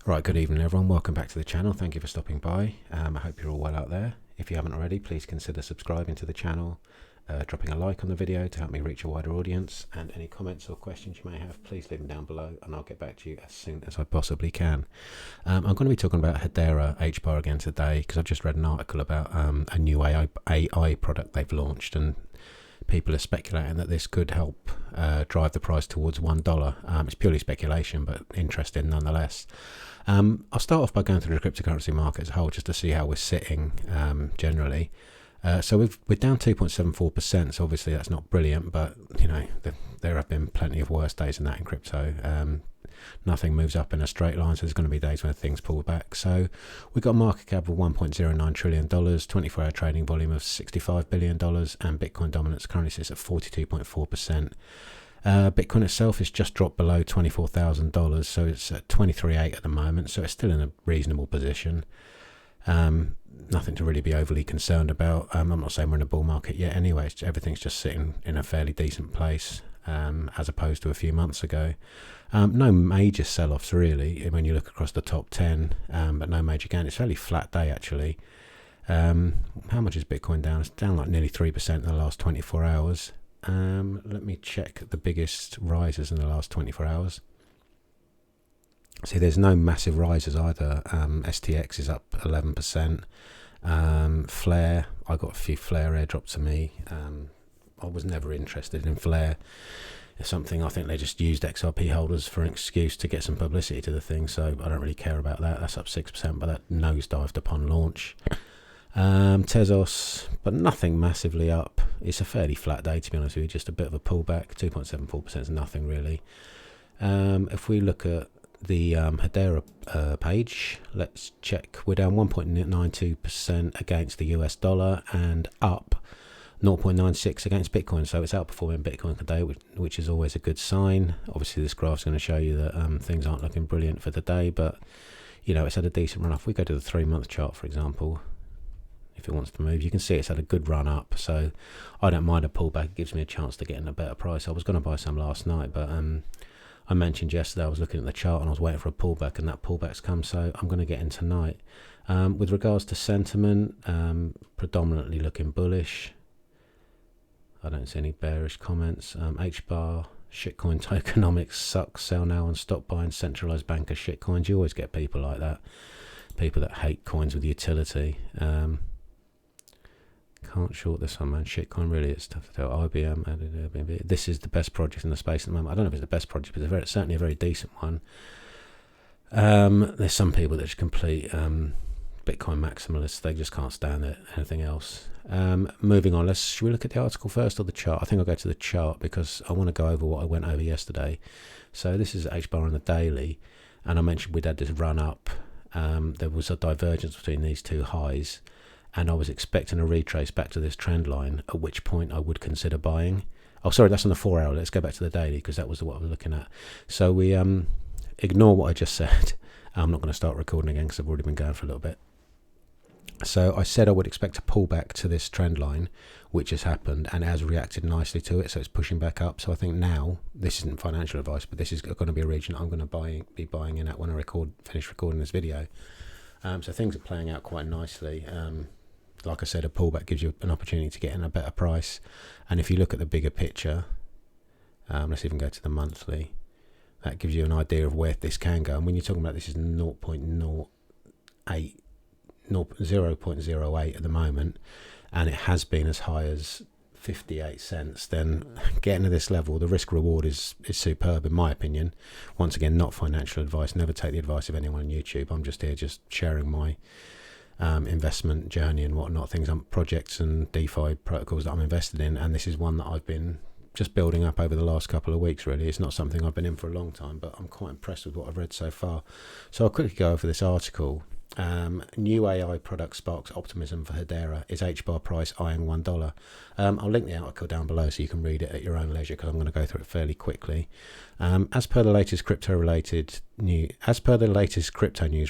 Right, good evening everyone, welcome back to the channel. Thank you for stopping by. I hope you're all well out there. If you haven't already, please consider subscribing to the channel, dropping a like on the video to help me reach a wider audience, and any comments or questions you may have, please leave them down below and I'll get back to you as soon as I possibly can. I'm going to be talking about Hedera HBAR again today because I've just read an article about a new AI product they've launched, and people are speculating that this could help drive the price towards $1. It's purely speculation, but interesting nonetheless. I'll start off by going through the cryptocurrency market as a whole just to see how we're sitting generally. So we're down 2.74%, so obviously that's not brilliant, but you know there have been plenty of worse days than that in crypto. Nothing moves up in a straight line, so there's going to be days when things pull back. So we've got a market cap of $1.09 trillion, 24-hour trading volume of $65 billion, and Bitcoin dominance currently sits at 42.4%. Bitcoin itself is just dropped below $24,000, so it's at 23.8 at the moment, so it's still in a reasonable position. Nothing to really be overly concerned about. I'm not saying we're in a bull market yet anyway, everything's just sitting in a fairly decent place as opposed to a few months ago. No major sell-offs really when you look across the top 10, but no major gain. It's a fairly flat day actually. How much is Bitcoin down? It's down like nearly 3% in the last 24 hours. Let me check the biggest rises in the last 24 hours. See, there's no massive rises either. STX is up 11%. Flare, I got a few Flare airdropped to me. I was never interested in Flare. It's something I think they just used XRP holders for an excuse to get some publicity to the thing, so I don't really care about that. That's up 6%, but that nosedived upon launch. Tezos, but nothing massively up. It's a fairly flat day, to be honest with you, just a bit of a pullback. 2.74% is nothing really. If we look at the Hedera page, let's check. We're down 1.92% against the US dollar and up 0.96 against Bitcoin, so it's outperforming Bitcoin today, which is always a good sign. Obviously this graph's going to show you that things aren't looking brilliant for the day, but you know, it's had a decent run up. If we go to the 3-month chart, for example, if it wants to move, you can see it's had a good run up, so I don't mind a pullback. It gives me a chance to get in a better price. I was going to buy some last night, but I mentioned yesterday I was looking at the chart and I was waiting for a pullback, and that pullback's come, so I'm going to get in tonight. With regards to sentiment, predominantly looking bullish. I don't see any bearish comments. HBAR, shitcoin tokenomics sucks, sell now and stop buying centralized banker shitcoins. You always get people like that, people that hate coins with utility. Can't short this one, man. Shitcoin really is tough to tell. IBM, this is the best project in the space at the moment. I don't know if it's the best project, but it's certainly a very decent one. There's some people that just complete Bitcoin maximalists. They just can't stand it. Anything else? Moving on. Should we look at the article first or the chart? I think I'll go to the chart because I want to go over what I went over yesterday. So this is HBAR on the daily, and I mentioned we'd had this run up. There was a divergence between these two highs, and I was expecting a retrace back to this trend line, at which point I would consider buying. Oh, sorry, that's on the 4-hour. Let's go back to the daily because that was what I was looking at. So we ignore what I just said. I'm not going to start recording again because I've already been going for a little bit. So I said I would expect a pullback to this trend line, which has happened and has reacted nicely to it, so it's pushing back up. So I think now, this isn't financial advice, but this is going to be a region I'm going to be buying in at when I finish recording this video. So things are playing out quite nicely. Like I said, a pullback gives you an opportunity to get in a better price. And if you look at the bigger picture, let's even go to the monthly, that gives you an idea of where this can go. And when you're talking about this is 0.08 at the moment, and it has been as high as 58 cents, then getting to this level, the risk reward is superb in my opinion. Once again, not financial advice. Never take the advice of anyone on YouTube. I'm just here sharing my investment journey and whatnot, projects and DeFi protocols that I'm invested in, and this is one that I've been just building up over the last couple of weeks really. It's not something I've been in for a long time, but I'm quite impressed with what I've read so far. So I'll quickly go over this article. New AI product sparks optimism for Hedera. Is HBAR price eyeing $1? I'll link the article down below so you can read it at your own leisure because I'm going to go through it fairly quickly. As per the latest crypto news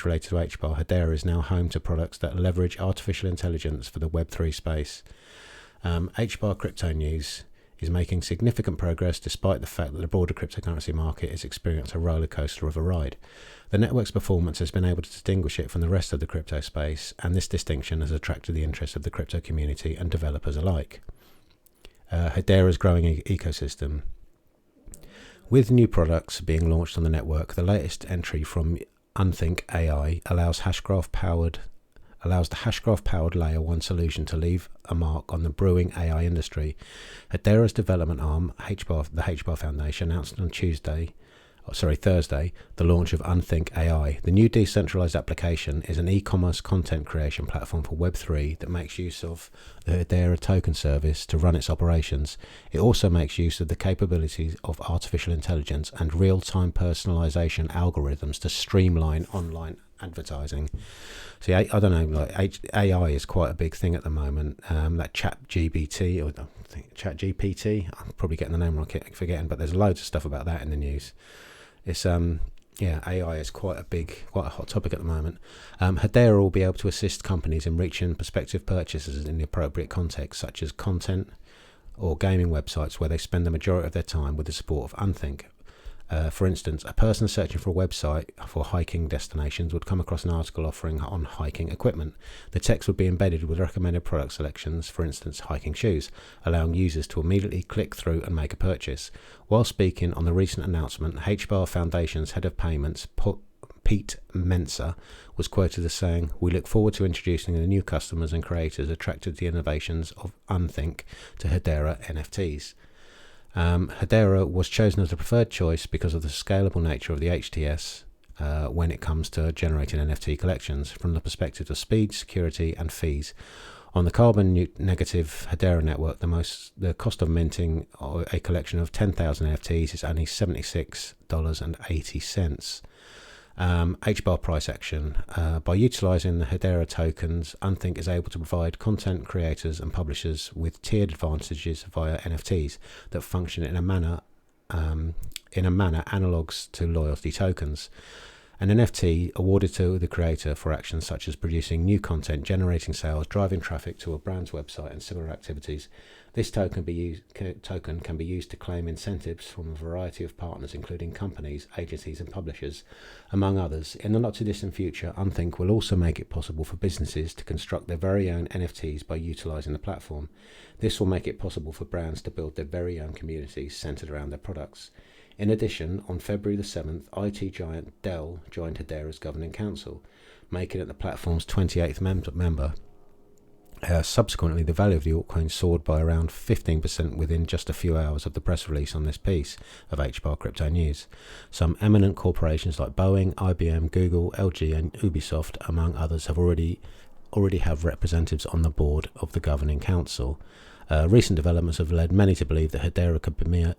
related to HBAR, Hedera is now home to products that leverage artificial intelligence for the Web3 space. HBAR crypto news is making significant progress despite the fact that the broader cryptocurrency market is experiencing a roller coaster of a ride. The network's performance has been able to distinguish it from the rest of the crypto space, and this distinction has attracted the interest of the crypto community and developers alike. Hedera's growing ecosystem. With new products being launched on the network, the latest entry from Unthink AI allows the Hashgraph-powered Layer 1 solution to leave a mark on the brewing AI industry. Hedera's development arm, the HBAR Foundation, announced on Thursday, the launch of Unthink AI. The new decentralized application is an e-commerce content creation platform for Web3 that makes use of the Hedera token service to run its operations. It also makes use of the capabilities of artificial intelligence and real-time personalization algorithms to streamline online advertising. See, I don't know, like AI is quite a big thing at the moment. That ChatGPT, or I think ChatGPT, I'm probably getting the name wrong, forgetting, but there's loads of stuff about that in the news. It's AI is quite a hot topic at the moment. Hedera will be able to assist companies in reaching prospective purchasers in the appropriate context, such as content or gaming websites where they spend the majority of their time with the support of Unthink. For instance, a person searching for a website for hiking destinations would come across an article offering on hiking equipment. The text would be embedded with recommended product selections, for instance, hiking shoes, allowing users to immediately click through and make a purchase. While speaking on the recent announcement, HBAR Foundation's head of payments, Pete Mensa, was quoted as saying, "We look forward to introducing the new customers and creators attracted to the innovations of Unthink to Hedera NFTs." Hedera was chosen as the preferred choice because of the scalable nature of the HTS when it comes to generating NFT collections from the perspective of speed, security, and fees. On the carbon negative Hedera network, the cost of minting a collection of 10,000 NFTs is only $76.80. HBAR price action. By utilizing the Hedera tokens, Unthink is able to provide content creators and publishers with tiered advantages via NFTs that function in a manner analogues to loyalty tokens. An NFT awarded to the creator for actions such as producing new content, generating sales, driving traffic to a brand's website, and similar activities. This token can be used to claim incentives from a variety of partners, including companies, agencies, and publishers, among others. In the not-too-distant future, Unthink will also make it possible for businesses to construct their very own NFTs by utilizing the platform. This will make it possible for brands to build their very own communities centered around their products. In addition, on February the 7th, IT giant Dell joined Hedera's governing council, making it the platform's 28th member. Subsequently, the value of the altcoin soared by around 15% within just a few hours of the press release on this piece of HBAR Crypto News. Some eminent corporations like Boeing, IBM, Google, LG, and Ubisoft, among others, have already have representatives on the board of the governing council. Recent developments have led many to believe that Hedera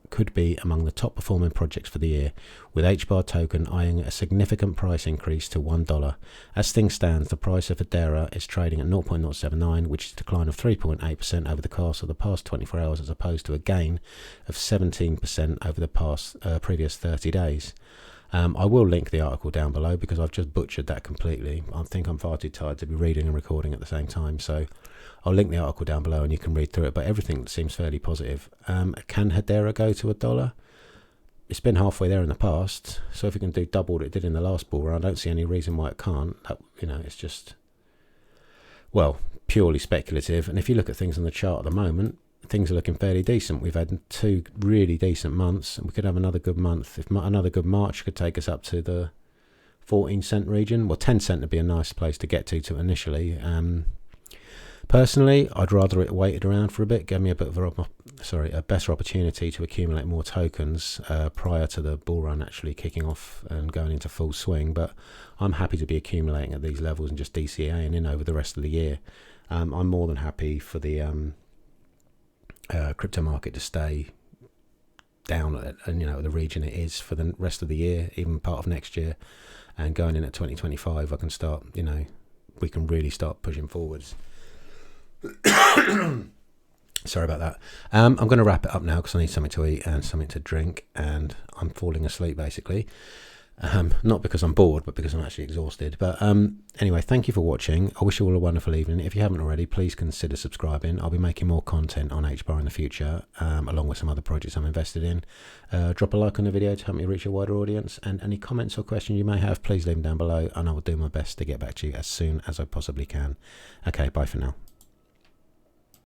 could be among the top performing projects for the year, with HBAR token eyeing a significant price increase to $1. As things stand, the price of Hedera is trading at 0.079, which is a decline of 3.8% over the course of the past 24 hours, as opposed to a gain of 17% over the previous 30 days. I will link the article down below because I've just butchered that completely. I think I'm far too tired to be reading and recording at the same time, so I'll link the article down below and you can read through it, but everything seems fairly positive. Can Hedera go to $1? It's been halfway there in the past, so if it can do double what it did in the last bull run, I don't see any reason why it can't. It's just, well, purely speculative. And if you look at things on the chart at the moment, things are looking fairly decent. We've had 2 really decent months, and we could have another good month. If another good March could take us up to the 14-cent region, well, 10 cent would be a nice place to get to initially. Personally, I'd rather it waited around for a bit, gave me a bit of a better opportunity to accumulate more tokens prior to the bull run actually kicking off and going into full swing. But I'm happy to be accumulating at these levels and just DCAing in over the rest of the year. I'm more than happy for the crypto market to stay down at the region it is for the rest of the year, even part of next year, and going in at 2025, I can start. We can really start pushing forwards. Sorry about that. I'm going to wrap it up now because I need something to eat and something to drink, and I'm falling asleep basically. Not because I'm bored, but because I'm actually exhausted. But anyway, thank you for watching. I wish you all a wonderful evening. If you haven't already, please consider subscribing. I'll be making more content on HBAR in the future, along with some other projects I'm invested in. Drop a like on the video to help me reach a wider audience. And any comments or questions you may have, please leave them down below, and I will do my best to get back to you as soon as I possibly can. Okay, bye for now.